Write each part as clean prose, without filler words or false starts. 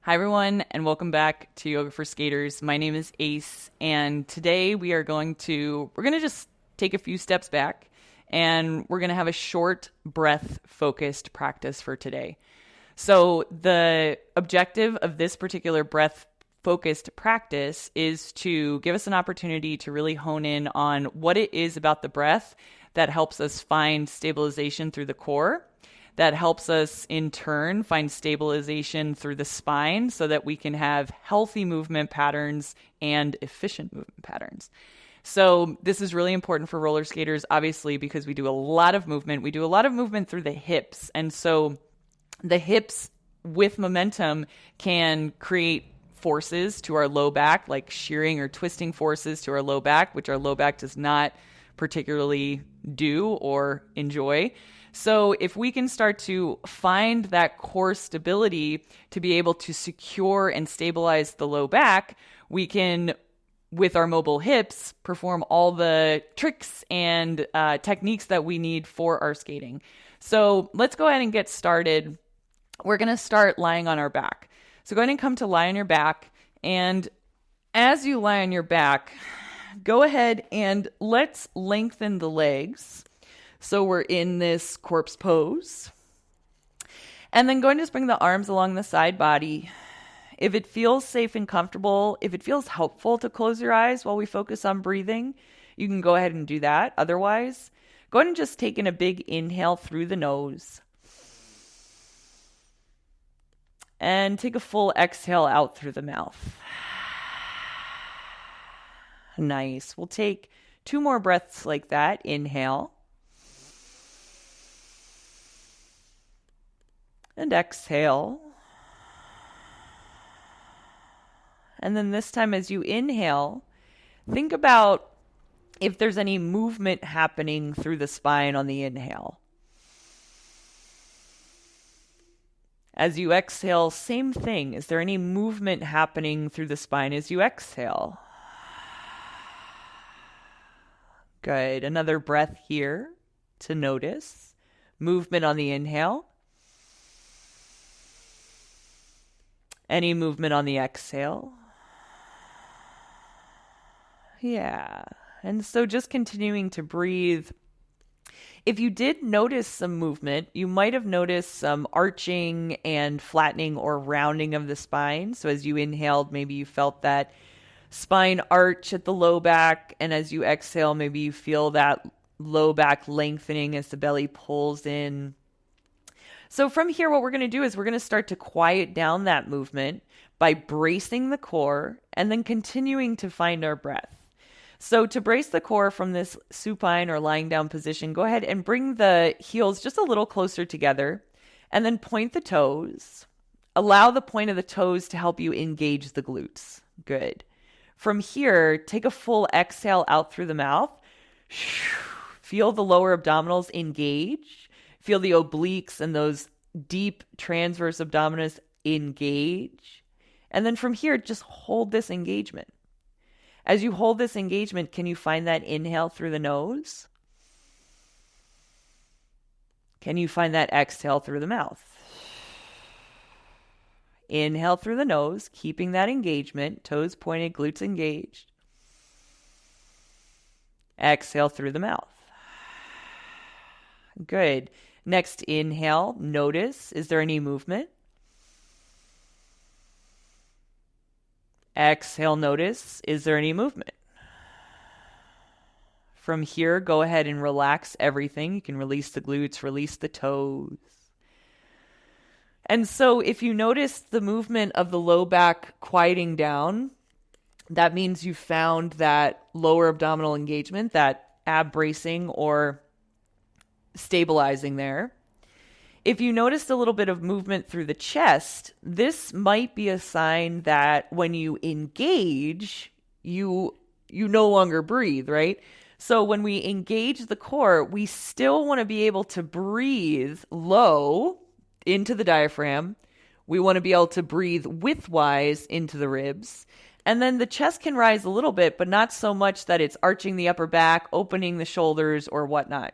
Hi, everyone, and welcome back to Yoga for Skaters. My name is Ace, and today we're going to just take a few steps back, and we're going to have a short breath-focused practice for today. So the objective of this particular breath-focused practice is to give us an opportunity to really hone in on what it is about the breath that helps us find stabilization through the core, that helps us in turn find stabilization through the spine so that we can have healthy movement patterns and efficient movement patterns. So this is really important for roller skaters, obviously, because we do a lot of movement. We do a lot of movement through the hips. And so the hips with momentum can create forces to our low back, like shearing or twisting forces to our low back, which our low back does not particularly do or enjoy. So if we can start to find that core stability to be able to secure and stabilize the low back, we can, with our mobile hips, perform all the tricks and techniques that we need for our skating. So let's go ahead and get started. We're going to start lying on our back. So go ahead and come to lie on your back. And as you lie on your back, go ahead and let's lengthen the legs. So we're in this corpse pose. And then go ahead and just bring the arms along the side body. If it feels safe and comfortable, if it feels helpful to close your eyes while we focus on breathing, you can go ahead and do that. Otherwise, go ahead and just take in a big inhale through the nose. And take a full exhale out through the mouth. Nice. We'll take 2 more breaths like that. Inhale. And exhale. And then this time as you inhale, think about if there's any movement happening through the spine on the inhale. As you exhale, same thing. Is there any movement happening through the spine as you exhale? Good. Another breath here to notice movement on the inhale. Any movement on the exhale? Yeah. And so just continuing to breathe. If you did notice some movement, you might have noticed some arching and flattening or rounding of the spine. So as you inhaled, maybe you felt that spine arch at the low back. And as you exhale, maybe you feel that low back lengthening as the belly pulls in. So from here, what we're going to do is we're going to start to quiet down that movement by bracing the core and then continuing to find our breath. So to brace the core from this supine or lying down position, go ahead and bring the heels just a little closer together and then point the toes. Allow the point of the toes to help you engage the glutes. Good. From here, take a full exhale out through the mouth. Feel the lower abdominals engage. Feel the obliques and those deep transverse abdominis engage. And then from here, just hold this engagement. As you hold this engagement, can you find that inhale through the nose? Can you find that exhale through the mouth? Inhale through the nose, keeping that engagement, toes pointed, glutes engaged. Exhale through the mouth. Good. Next inhale, notice, is there any movement? Exhale, notice, is there any movement? From here, go ahead and relax everything. You can release the glutes, release the toes. And so if you notice the movement of the low back quieting down, that means you found that lower abdominal engagement, that ab bracing or stabilizing there. If you noticed a little bit of movement through the chest, this might be a sign that when you engage, you no longer breathe, right? So when we engage the core, we still want to be able to breathe low into the diaphragm. We want to be able to breathe widthwise into the ribs. And then the chest can rise a little bit, but not so much that it's arching the upper back, opening the shoulders, or whatnot.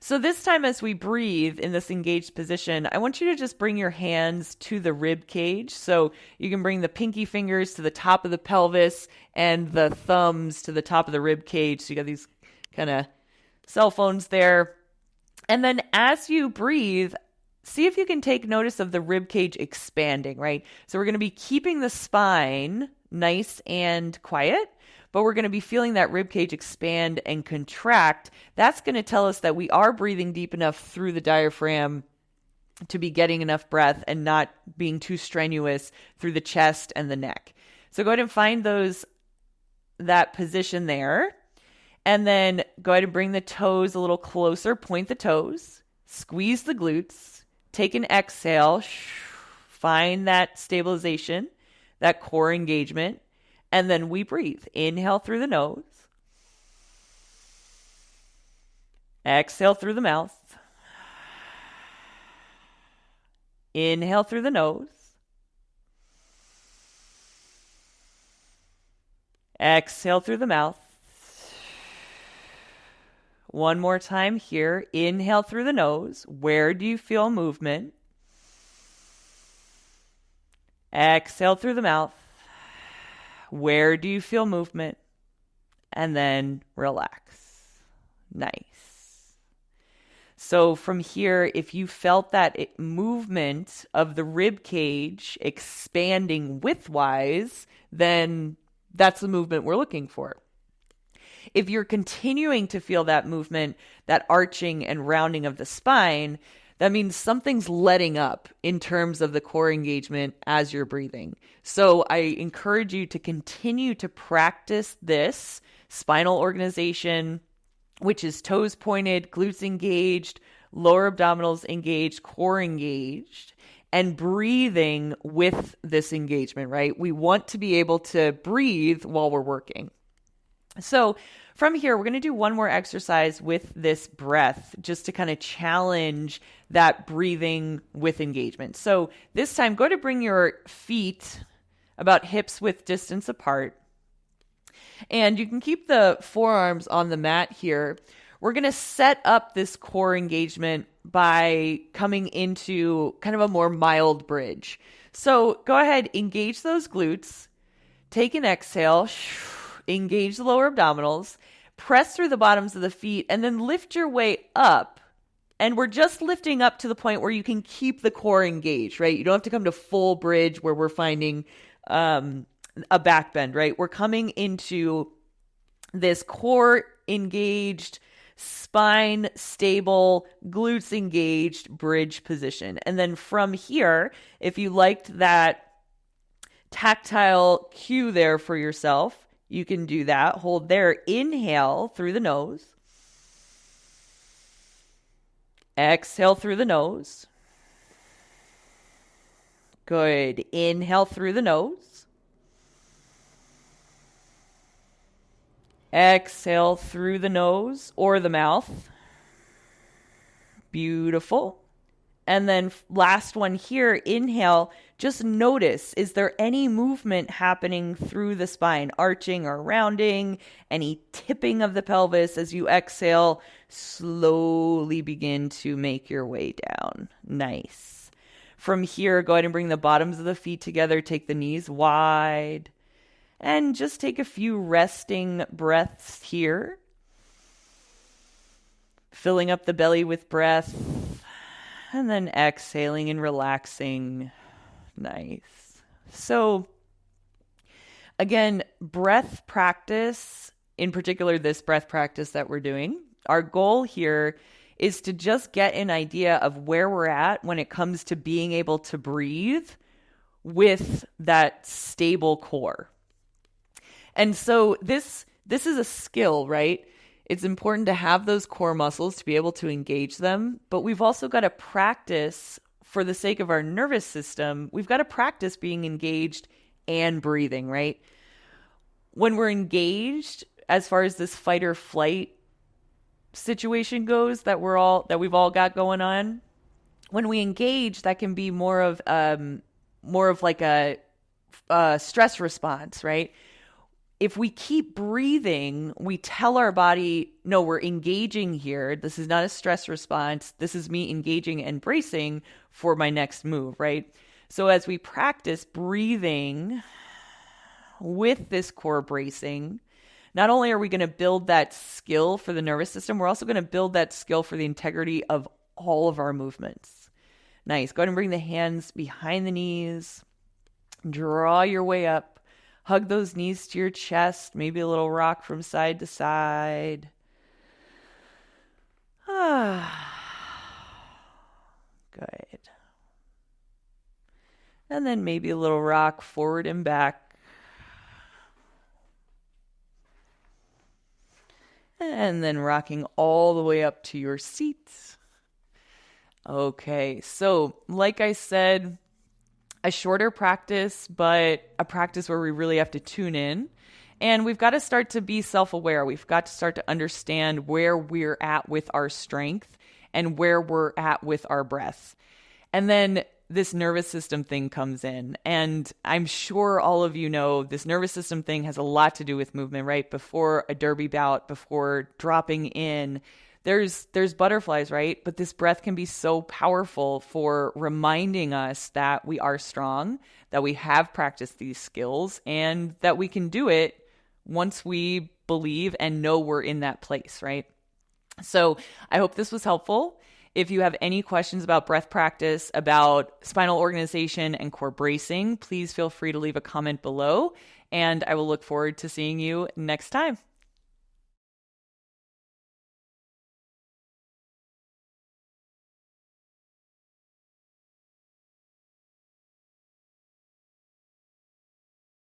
So this time as we breathe in this engaged position, I want you to just bring your hands to the rib cage. So you can bring the pinky fingers to the top of the pelvis and the thumbs to the top of the rib cage. So you got these kind of cell phones there. And then as you breathe, see if you can take notice of the rib cage expanding, right? So we're going to be keeping the spine nice and quiet, but we're going to be feeling that rib cage expand and contract. That's going to tell us that we are breathing deep enough through the diaphragm to be getting enough breath and not being too strenuous through the chest and the neck. So go ahead and find that position there. And then go ahead and bring the toes a little closer, point the toes, squeeze the glutes, take an exhale, find that stabilization, that core engagement. And then we breathe. Inhale through the nose. Exhale through the mouth. Inhale through the nose. Exhale through the mouth. One more time here. Inhale through the nose. Where do you feel movement? Exhale through the mouth. Where do you feel movement? And then relax. Nice. So from here, if you felt that movement of the rib cage expanding widthwise, then that's the movement we're looking for. If you're continuing to feel that movement, that arching and rounding of the spine, that means something's letting up in terms of the core engagement as you're breathing. So I encourage you to continue to practice this spinal organization, which is toes pointed, glutes engaged, lower abdominals engaged, core engaged, and breathing with this engagement, right? We want to be able to breathe while we're working. So from here, we're going to do one more exercise with this breath just to kind of challenge that breathing with engagement. So this time, go to bring your feet about hips width distance apart. And you can keep the forearms on the mat here. We're going to set up this core engagement by coming into kind of a more mild bridge. So go ahead, engage those glutes, take an exhale, engage the lower abdominals, press through the bottoms of the feet, and then lift your way up. And we're just lifting up to the point where you can keep the core engaged, right? You don't have to come to full bridge where we're finding a back bend, right? We're coming into this core engaged, spine stable, glutes engaged bridge position. And then from here, if you liked that tactile cue there for yourself, you can do that. Hold there. Inhale through the nose. Exhale through the nose. Good. Inhale through the nose. Exhale through the nose or the mouth. Beautiful. And then last one here, inhale, just notice, is there any movement happening through the spine, arching or rounding, any tipping of the pelvis as you exhale, slowly begin to make your way down. Nice. From here, go ahead and bring the bottoms of the feet together, take the knees wide, and just take a few resting breaths here. Filling up the belly with breath. And then exhaling and relaxing. Nice. So again, breath practice, in particular this breath practice that we're doing, our goal here is to just get an idea of where we're at when it comes to being able to breathe with that stable core. And so this is a skill, right? It's important to have those core muscles to be able to engage them, but we've also got to practice, for the sake of our nervous system, we've got to practice being engaged and breathing, right? When we're engaged, as far as this fight or flight situation goes that we've all got going on, when we engage, that can be more of like a stress response, right? if we keep breathing, we tell our body, no, we're engaging here. This is not a stress response. This is me engaging and bracing for my next move, right? So as we practice breathing with this core bracing, not only are we going to build that skill for the nervous system, we're also going to build that skill for the integrity of all of our movements. Nice. Go ahead and bring the hands behind the knees. Draw your way up. Hug those knees to your chest. Maybe a little rock from side to side. Good. And then maybe a little rock forward and back. And then rocking all the way up to your seat. Okay, so like I said, a shorter practice, but a practice where we really have to tune in. And we've got to start to be self-aware. We've got to start to understand where we're at with our strength and where we're at with our breath. And then this nervous system thing comes in. And I'm sure all of you know this nervous system thing has a lot to do with movement, right? Before a derby bout, before dropping in, there's butterflies, right? But this breath can be so powerful for reminding us that we are strong, that we have practiced these skills, and that we can do it once we believe and know we're in that place, right? So I hope this was helpful. If you have any questions about breath practice, about spinal organization and core bracing, please feel free to leave a comment below, and I will look forward to seeing you next time.